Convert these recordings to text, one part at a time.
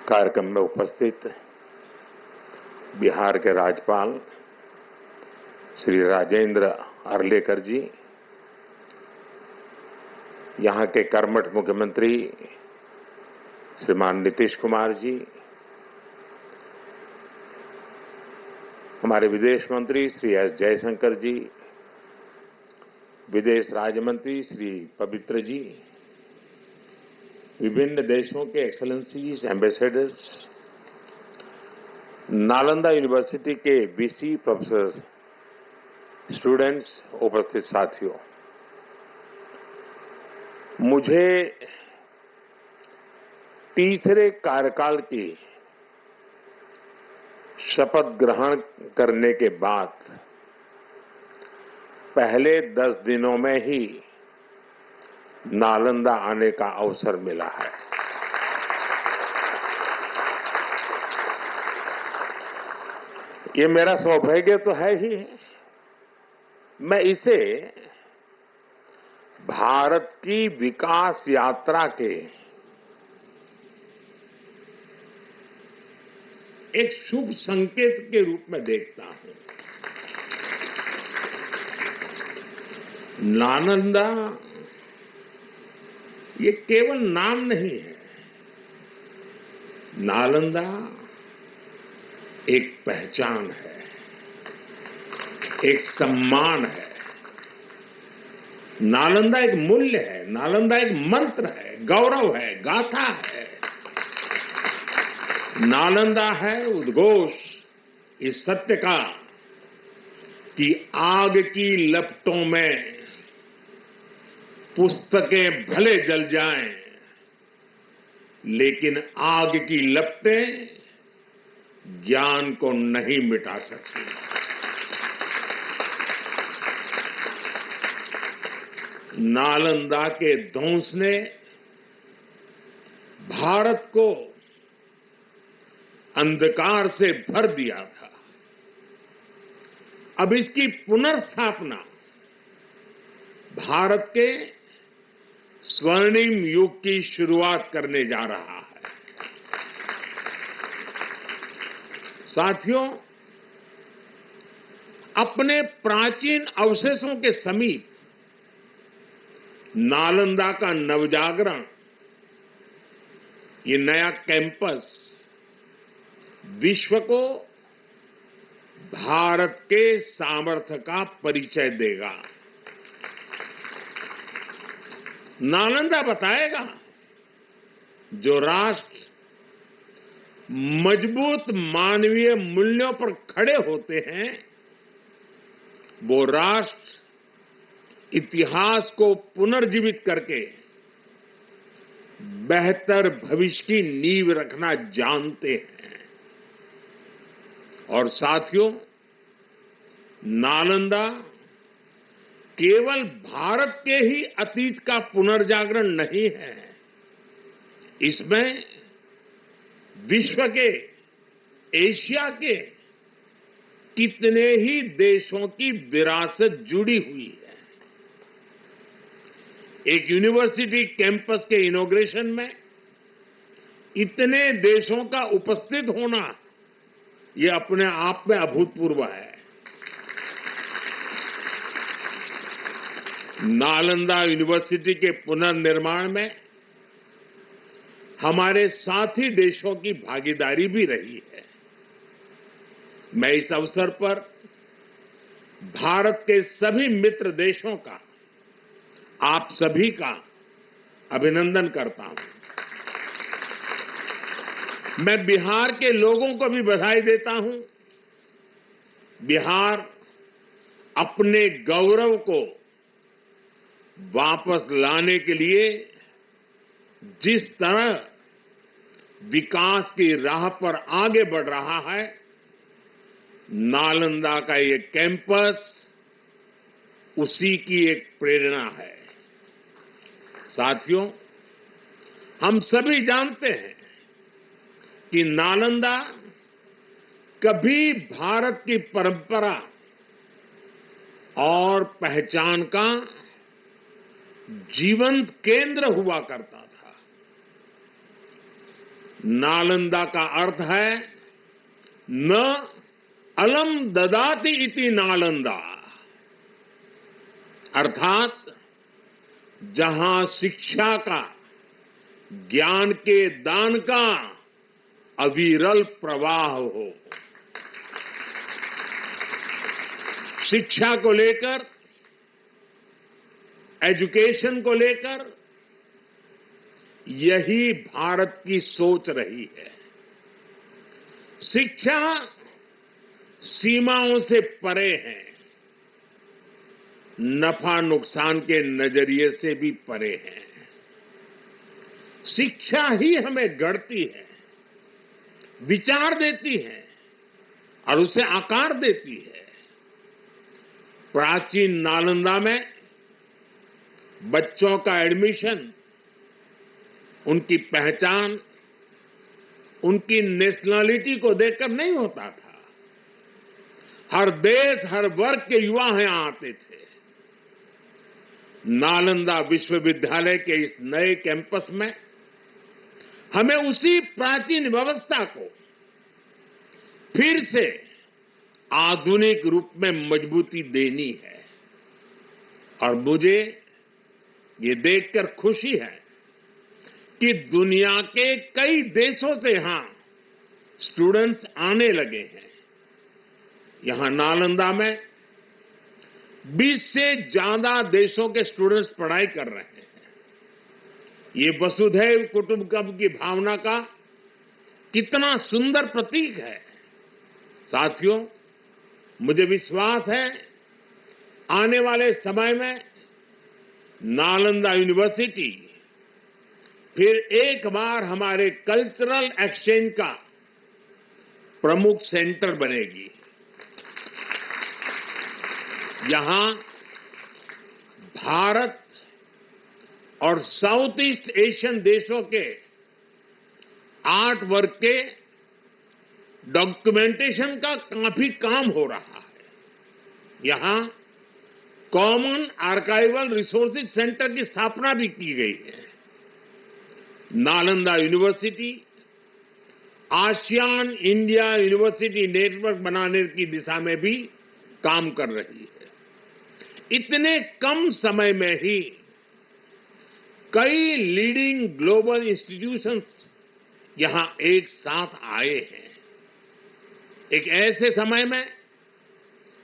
कार्यक्रम में उपस्थित बिहार के राज्यपाल श्री राजेंद्र अर्लेकर जी, यहां के कर्मठ मुख्यमंत्री श्रीमान नीतीश कुमार जी, हमारे विदेश मंत्री श्री एस जयशंकर जी, विदेश राज्य मंत्री श्री पवित्र जी, विभिन्न देशों के एक्सेलेंसीज, एम्बेसडर्स, नालंदा यूनिवर्सिटी के वीसी प्रोफेसर, स्टूडेंट्स, उपस्थित साथियों, मुझे तीसरे कार्यकाल की शपथ ग्रहण करने के बाद पहले 10 दिनों में ही नालंदा आने का अवसर मिला है। ये मेरा सौभाग्य तो है ही। मैं इसे भारत की विकास यात्रा के एक शुभ संकेत के रूप में देखता हूं। नालंदा ये केवल नाम नहीं है। नालंदा एक पहचान है, एक सम्मान है। नालंदा एक मूल्य है, नालंदा एक मंत्र है, गौरव है, गाथा है। नालंदा है उद्घोष इस सत्य का कि आग की लपटों में पुस्तकें भले जल जाएं, लेकिन आग की लपटें ज्ञान को नहीं मिटा सकती। नालंदा के ध्वंस ने भारत को अंधकार से भर दिया था। अब इसकी पुनर्स्थापना भारत के स्वर्णिम युग की शुरुआत करने जा रहा है। साथियों, अपने प्राचीन अवशेषों के समीप नालंदा का नवजागरण, ये नया कैंपस विश्व को भारत के सामर्थ्य का परिचय देगा। नालंदा बताएगा, जो राष्ट्र मजबूत मानवीय मूल्यों पर खड़े होते हैं, वो राष्ट्र इतिहास को पुनर्जीवित करके बेहतर भविष्य की नींव रखना जानते हैं। और साथियों, नालंदा केवल भारत के ही अतीत का पुनर्जागरण नहीं है, इसमें विश्व के, एशिया के कितने ही देशों की विरासत जुड़ी हुई है। एक यूनिवर्सिटी कैंपस के इनॉग्रेशन में इतने देशों का उपस्थित होना, ये अपने आप में अभूतपूर्व है। नालंदा यूनिवर्सिटी के पुनर्निर्माण में हमारे साथी देशों की भागीदारी भी रही है। मैं इस अवसर पर भारत के सभी मित्र देशों का, आप सभी का अभिनंदन करता हूं। मैं बिहार के लोगों को भी बधाई देता हूं। बिहार अपने गौरव को वापस लाने के लिए जिस तरह विकास की राह पर आगे बढ़ रहा है, नालंदा का ये कैंपस उसी की एक प्रेरणा है। साथियों, हम सभी जानते हैं कि नालंदा कभी भारत की परंपरा और पहचान का जीवंत केंद्र हुआ करता था। नालंदा का अर्थ है न अलम ददाति इति नालंदा, अर्थात जहां शिक्षा का, ज्ञान के दान का अविरल प्रवाह हो। शिक्षा को लेकर, एजुकेशन को लेकर यही भारत की सोच रही है। शिक्षा सीमाओं से परे है, नफा नुकसान के नजरिए से भी परे है। शिक्षा ही हमें गढ़ती है, विचार देती है और उसे आकार देती है। प्राचीन नालंदा में बच्चों का एडमिशन, उनकी पहचान, उनकी नेशनलिटी को देखकर नहीं होता था। हर देश, हर वर्ग के युवा यहां आते थे। नालंदा विश्वविद्यालय के इस नए कैंपस में हमें उसी प्राचीन व्यवस्था को फिर से आधुनिक रूप में मजबूती देनी है। और मुझे ये देखकर खुशी है कि दुनिया के कई देशों से यहां स्टूडेंट्स आने लगे हैं। यहां नालंदा में 20 से ज्यादा देशों के स्टूडेंट्स पढ़ाई कर रहे हैं। ये वसुधैव कुटुंबकम की भावना का कितना सुंदर प्रतीक है। साथियों, मुझे विश्वास है आने वाले समय में नालंदा यूनिवर्सिटी फिर एक बार हमारे कल्चरल एक्सचेंज का प्रमुख सेंटर बनेगी। यहां भारत और साउथ ईस्ट एशियन देशों के आर्ट वर्क के डॉक्यूमेंटेशन का काफी काम हो रहा है। यहां कॉमन आर्काइवल रिसोर्सेज सेंटर की स्थापना भी की गई है। Nalanda university ASEAN India university network बनाने की दिशा में भी काम कर रही है। इतने कम समय में ही कई लीडिंग ग्लोबल इंस्टीट्यूशंस यहां एक साथ आए हैं। एक ऐसे समय में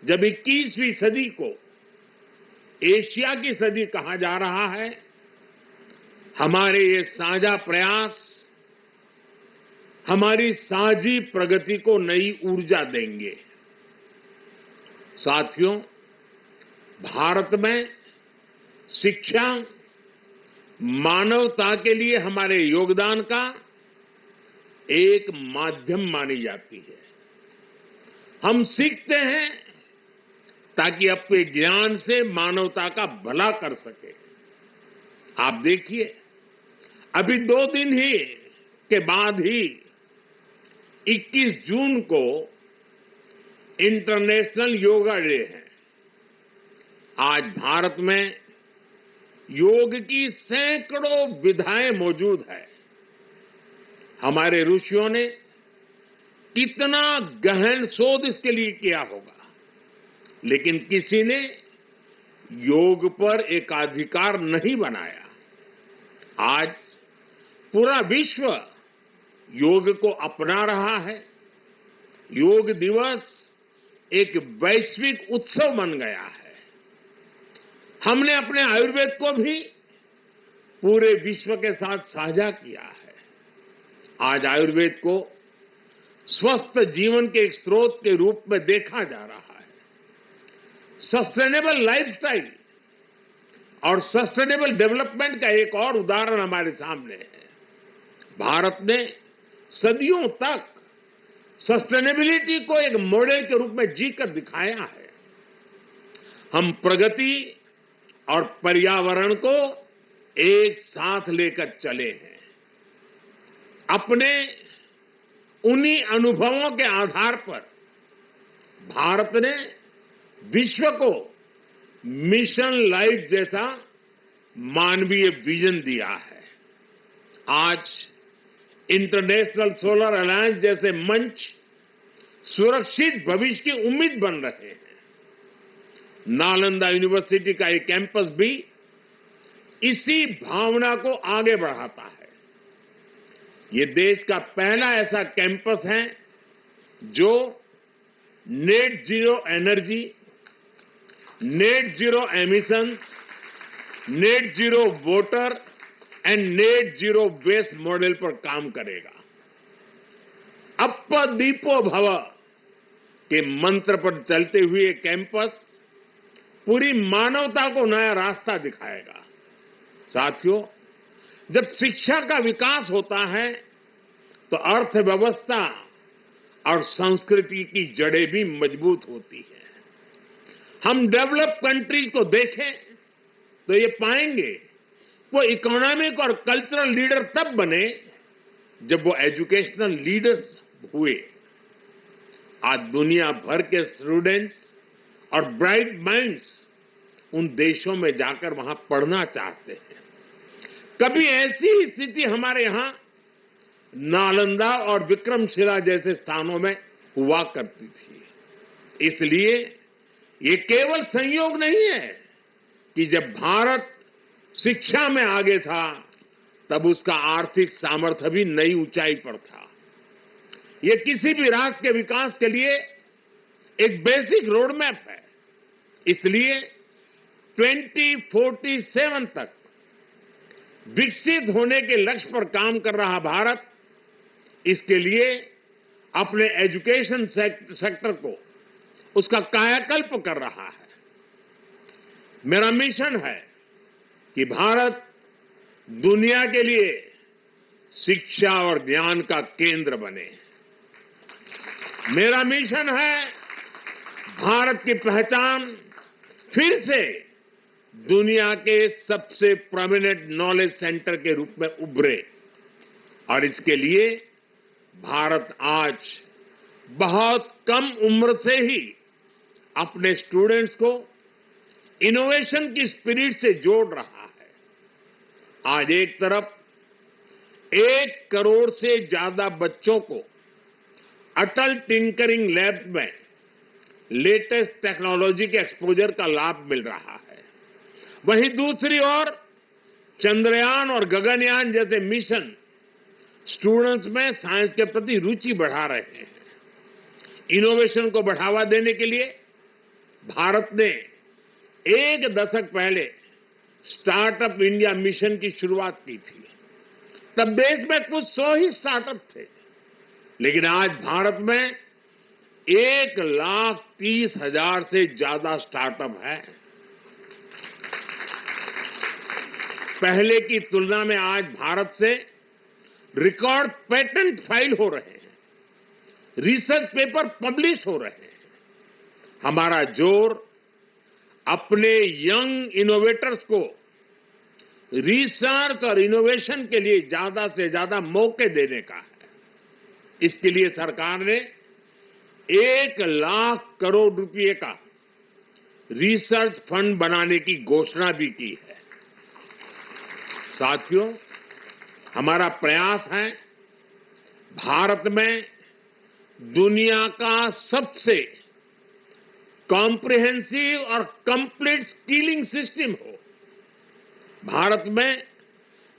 जब 21वीं सदी को एशिया की सदी कहा जा रहा है, हमारे ये साझा प्रयास हमारी साझी प्रगति को नई ऊर्जा देंगे। साथियों, भारत में शिक्षा मानवता के लिए हमारे योगदान का एक माध्यम मानी जाती है। हम सीखते हैं ताकि अपने ज्ञान से मानवता का भला कर सके। आप देखिए, अभी 2 दिन ही के बाद ही 21 जून को इंटरनेशनल योगा डे है। आज भारत में योग की सैकड़ों विधाएं मौजूद है। हमारे ऋषियों ने कितना गहन शोध इसके लिए किया होगा, लेकिन किसी ने योग पर एकाधिकार नहीं बनाया। आज पूरा विश्व योग को अपना रहा है। योग दिवस एक वैश्विक उत्सव बन गया है। हमने अपने आयुर्वेद को भी पूरे विश्व के साथ साझा किया है। आज आयुर्वेद को स्वस्थ जीवन के एक स्रोत के रूप में देखा जा रहा है। सस्टेनेबल लाइफस्टाइल और सस्टेनेबल डेवलपमेंट का एक और उदाहरण हमारे सामने है। भारत ने सदियों तक सस्टेनेबिलिटी को एक मॉडल के रूप में जीकर दिखाया है। हम प्रगति और पर्यावरण को एक साथ लेकर चले हैं। अपने उन्हीं अनुभवों के आधार पर भारत ने विश्व को मिशन लाइफ जैसा मानवीय विजन दिया है। आज इंटरनेशनल सोलर अलायंस जैसे मंच सुरक्षित भविष्य की उम्मीद बन रहे हैं। नालंदा यूनिवर्सिटी का ये कैंपस भी इसी भावना को आगे बढ़ाता है। ये देश का पहला ऐसा कैंपस है जो net zero energy, net zero emissions, net zero water and net zero waste model पर काम करेगा। अप्प दीपो भव के मंत्र पर चलते हुए कैंपस पूरी मानवता को नया रास्ता दिखाएगा। साथियों, जब शिक्षा का विकास होता है तो अर्थव्यवस्था और संस्कृति की जड़ें भी मजबूत होती है। हम डेवलप कंट्रीज को देखें तो ये पाएंगे वो इकोनॉमिक और कल्चरल लीडर तब बने जब वो एजुकेशनल लीडर्स हुए। आज दुनिया भर के स्टूडेंट्स और ब्राइट माइंड्स उन देशों में जाकर वहां पढ़ना चाहते हैं। कभी ऐसी स्थिति हमारे यहां नालंदा और विक्रमशिला जैसे स्थानों में हुआ करती थी। इसलिए ये केवल संयोग नहीं है कि जब भारत शिक्षा में आगे था तब उसका आर्थिक सामर्थ्य भी नई ऊंचाई पर था। ये किसी भी राष्ट्र के विकास के लिए एक बेसिक रोड मैप है। इसलिए 2047 तक विकसित होने के लक्ष्य पर काम कर रहा भारत इसके लिए अपने एजुकेशन सेक्टर को उसका कायाकल्प कर रहा है। मेरा मिशन है कि भारत दुनिया के लिए शिक्षा और ज्ञान का केंद्र बने। मेरा मिशन है भारत की पहचान फिर से दुनिया के सबसे प्रोमिनेंट नॉलेज सेंटर के रूप में उभरे। और इसके लिए भारत आज बहुत कम उम्र से ही अपने स्टूडेंट्स को इनोवेशन की स्पिरिट से जोड़ रहा है। आज एक तरफ 1 करोड़ से ज्यादा बच्चों को अटल टिंकरिंग लैब में लेटेस्ट टेक्नोलॉजी के एक्सपोजर का लाभ मिल रहा है, वहीं दूसरी ओर चंद्रयान और गगनयान जैसे मिशन स्टूडेंट्स में साइंस के प्रति रुचि बढ़ा रहे हैं। इनोवेशन को बढ़ावा देने के लिए भारत ने 1 दशक पहले स्टार्टअप इंडिया मिशन की शुरुआत की थी। तब देश में कुछ 100 ही स्टार्टअप थे, लेकिन आज भारत में 1,30,000 से ज्यादा स्टार्टअप है। पहले की तुलना में आज भारत से रिकॉर्ड पेटेंट फाइल हो रहे हैं, रिसर्च पेपर पब्लिश हो रहे हैं। हमारा जोर अपने यंग इनोवेटर्स को रिसर्च और इनोवेशन के लिए ज्यादा से ज्यादा मौके देने का है। इसके लिए सरकार ने 1 लाख करोड़ रुपए का रिसर्च फंड बनाने की घोषणा भी की है। साथियों, हमारा प्रयास है भारत में दुनिया का सबसे कॉम्प्रिहेंसिव और कंप्लीट स्किलिंग सिस्टम हो। भारत में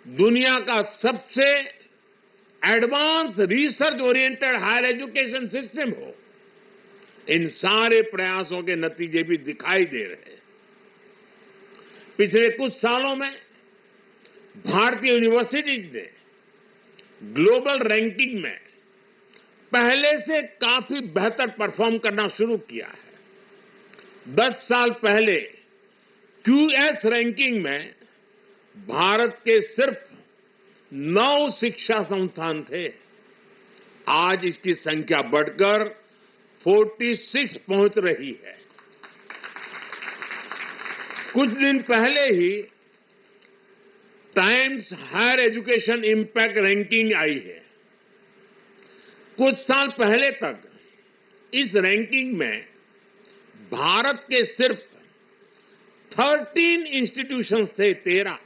दुनिया का सबसे advance research oriented higher education system हो। इन सारे प्रयासों के नतीजे भी दिखाई दे रहे हैं। पिछले कुछ सालों में भारतीय यूनिवर्सिटीज ने ग्लोबल रैंकिंग में पहले से काफी बेहतर परफॉर्म करना शुरू किया है। 10 साल पहले क्यूएस रैंकिंग में भारत के सिर्फ 9 शिक्षा संस्थान थे। आज इसकी संख्या बढ़कर 46 पहुंच रही है। कुछ दिन पहले ही Times higher education impact ranking आई है। कुछ साल पहले तक इस रैंकिंग में भारत के सिर्फ 13 इंस्टीट्यूशंस थे, 13।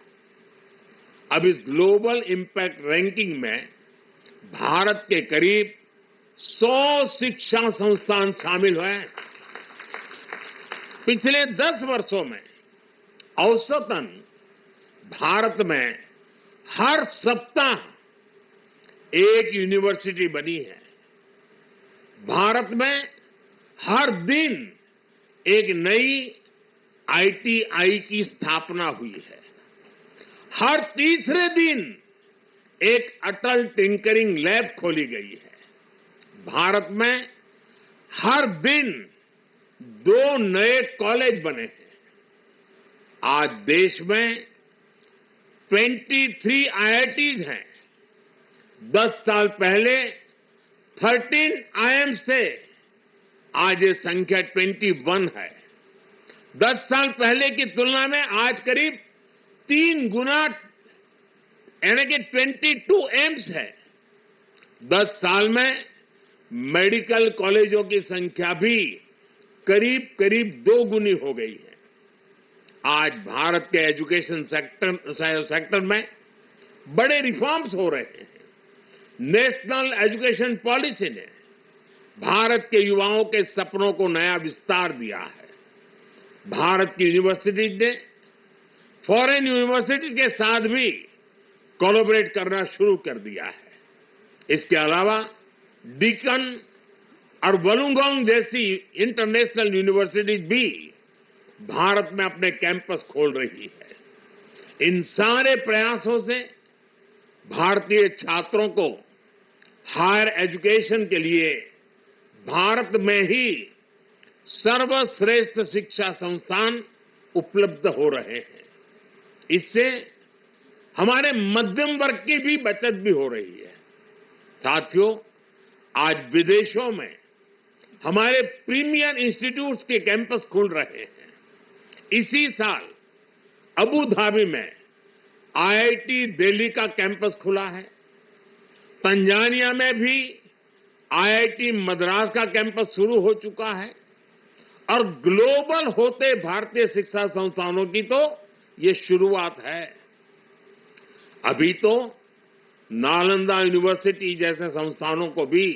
अब इस ग्लोबल इंपैक्ट रैंकिंग में भारत के करीब 100 शिक्षा संस्थान शामिल हुए हैं। पिछले 10 वर्षों में औसतन भारत में हर सप्ताह एक यूनिवर्सिटी बनी है। भारत में हर दिन एक नई आईटीआई की स्थापना हुई है। हर तीसरे दिन एक अटल टिंकरिंग लैब खोली गई है। भारत में हर दिन 2 नए कॉलेज बने हैं। आज देश में 23 आईआईटीज हैं। 10 साल पहले 13 आईआईएम्स थे, आज ये संख्या 21 है। 10 साल पहले की तुलना में आज करीब 3 गुना यानी कि 22 एम्स है। 10 साल में मेडिकल कॉलेजों की संख्या भी करीब करीब 2 गुनी हो गई है। आज भारत के एजुकेशन सेक्टर में बड़े रिफॉर्म्स हो रहे हैं। नेशनल एजुकेशन पॉलिसी ने भारत के युवाओं के सपनों को नया विस्तार दिया है। भारत की यूनिवर्सिटीज ने फॉरेन यूनिवर्सिटीज के साथ भी कोलैबोरेट करना शुरू कर दिया है। इसके अलावा डीकन और वुलुंगोंग जैसी इंटरनेशनल यूनिवर्सिटीज भी भारत में अपने कैंपस खोल रही है। इन सारे प्रयासों से भारतीय छात्रों को हायर एजुकेशन के लिए भारत में ही सर्वश्रेष्ठ शिक्षा संस्थान उपलब्ध हो रहे हैं। इससे हमारे मध्यम वर्ग की भी बचत भी हो रही है। साथियों, आज विदेशों में हमारे प्रीमियर इंस्टीट्यूट्स के कैंपस खुल रहे हैं। इसी साल अबू धाबी में आईआईटी दिल्ली का कैंपस खुला है। तंजानिया में भी आईआईटी मद्रास का कैंपस शुरू हो चुका है। और ग्लोबल होते भारतीय शिक्षा संस्थानों की तो ये शुरुआत है। अभी तो नालंदा यूनिवर्सिटी जैसे संस्थानों को भी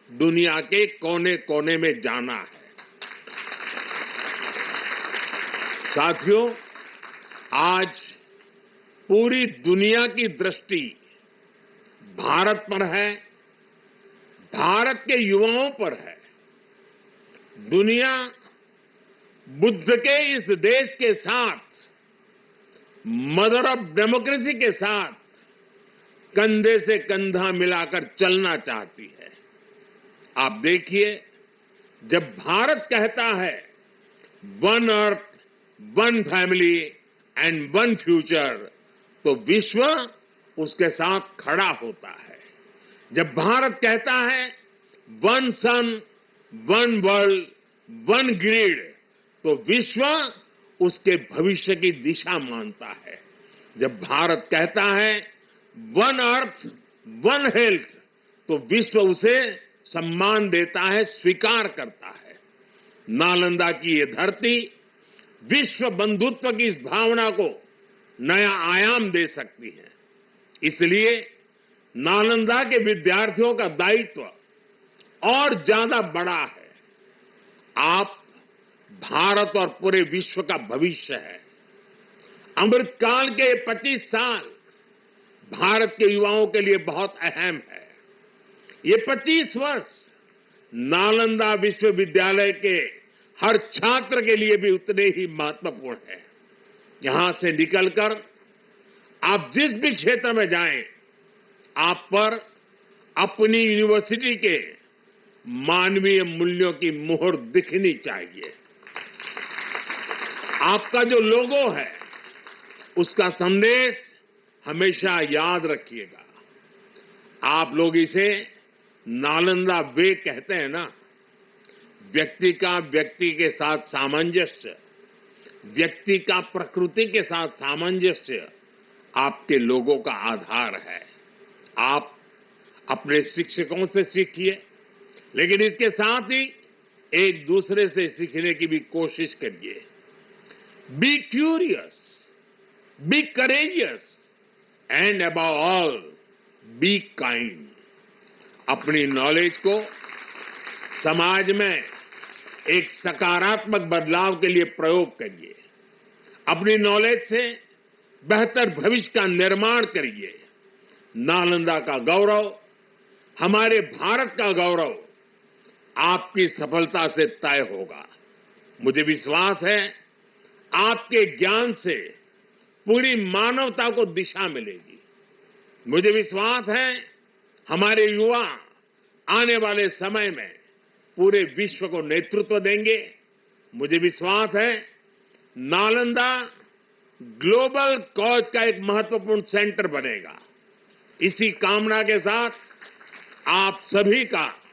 दुनिया के कोने कोने में जाना है। साथियों, आज पूरी दुनिया की दृष्टि भारत पर है, भारत के युवाओं पर है। दुनिया बुद्ध के इस देश के साथ, मदर ऑफ डेमोक्रेसी के साथ कंधे से कंधा मिलाकर चलना चाहती है। आप देखिए, जब भारत कहता है one earth, one family and one future, तो विश्व उसके साथ खड़ा होता है। जब भारत कहता है वन सन, वन वर्ल्ड, वन ग्रिड, तो विश्व उसके भविष्य की दिशा मानता है। जब भारत कहता है वन अर्थ, वन हेल्थ, तो विश्व उसे सम्मान देता है, स्वीकार करता है। नालंदा की ये धरती विश्व बंधुत्व की इस भावना को नया आयाम दे सकती है। इसलिए नालंदा के विद्यार्थियों का दायित्व और ज्यादा बड़ा है। आप भारत और पूरे विश्व का भविष्य है। अमृतकाल के 25 साल भारत के युवाओं के लिए बहुत अहम है। ये 25 वर्ष नालंदा विश्वविद्यालय के हर छात्र के लिए भी उतने ही महत्वपूर्ण है। यहां से निकलकर आप जिस भी क्षेत्र में जाएं, आप पर अपनी यूनिवर्सिटी के मानवीय मूल्यों की मुहर दिखनी चाहिए। आपका जो लोगो है, उसका संदेश हमेशा याद रखिएगा। आप लोग इसे नालंदा वे कहते हैं ना। व्यक्ति का व्यक्ति के साथ सामंजस्य, व्यक्ति का प्रकृति के साथ सामंजस्य आपके लोगों का आधार है। आप अपने शिक्षकों से सीखिए, लेकिन इसके साथ ही एक दूसरे से सीखने की भी कोशिश करिए। Be curious, be courageous and above all be kind. अपनी नॉलेज को समाज में एक सकारात्मक बदलाव के लिए प्रयोग करिए। अपनी नॉलेज से बेहतर भविष्य का निर्माण करिए। नालंदा का गौरव, हमारे भारत का गौरव आपकी सफलता से तय होगा। मुझे विश्वास है आपके ज्ञान से पूरी मानवता को दिशा मिलेगी। मुझे विश्वास है हमारे युवा आने वाले समय में पूरे विश्व को नेतृत्व देंगे। मुझे विश्वास है नालंदा ग्लोबल कॉज का एक महत्वपूर्ण सेंटर बनेगा। इसी कामना के साथ आप सभी का